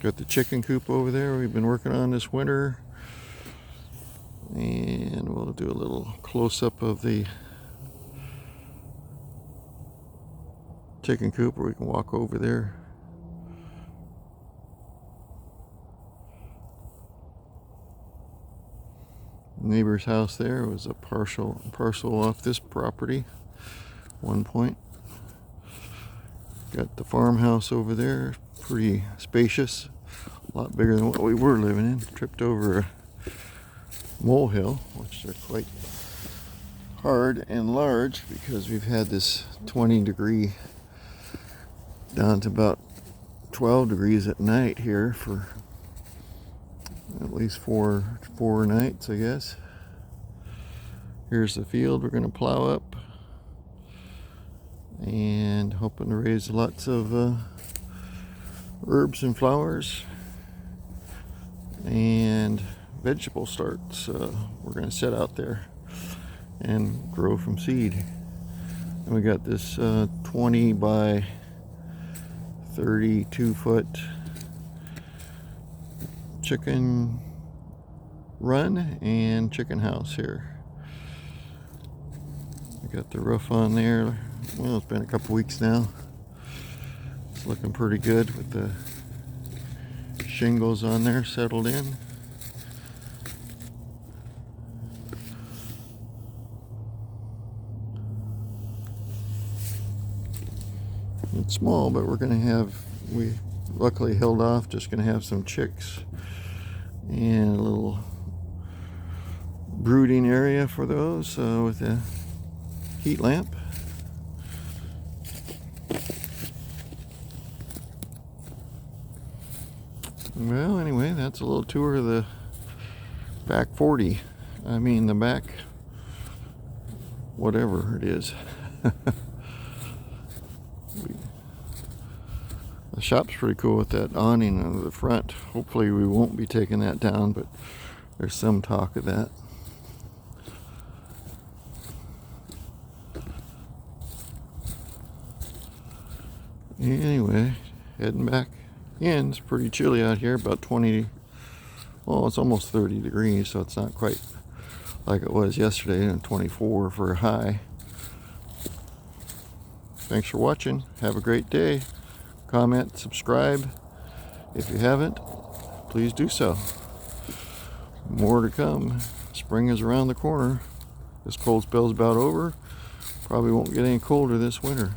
Got the chicken coop over there we've been working on this winter. And we'll do a little close-up of the chicken coop where we can walk over there. Neighbor's house there was a parcel off this property. One point. Got the farmhouse over there, pretty spacious, a lot bigger than what we were living in. Tripped over a molehill, which are quite hard and large because we've had this 20-degree down to about 12 degrees at night here for at least four nights, I guess. Here's the field we're going to plow up, and hoping to raise lots of herbs and flowers and vegetable starts. We're going to set out there and grow from seed. And we got this 20 by 32 foot chicken run and chicken house here. We got the roof on there. Well, it's been a couple weeks now. It's looking pretty good with the shingles on there settled in. It's small, but we luckily held off, just gonna have some chicks and a little brooding area for those with a heat lamp. Well, anyway, that's a little tour of the back 40. I mean, the back, whatever it is. The shop's pretty cool with that awning on the front. Hopefully we won't be taking that down, but there's some talk of that. Anyway, heading back in. It's pretty chilly out here, about 20, well, it's almost 30 degrees, so it's not quite like it was yesterday, and 24 for a high. Thanks for watching. Have a great day. Comment, subscribe. If you haven't, please do so. More to come. Spring is around the corner. This cold spell's about over. Probably won't get any colder this winter.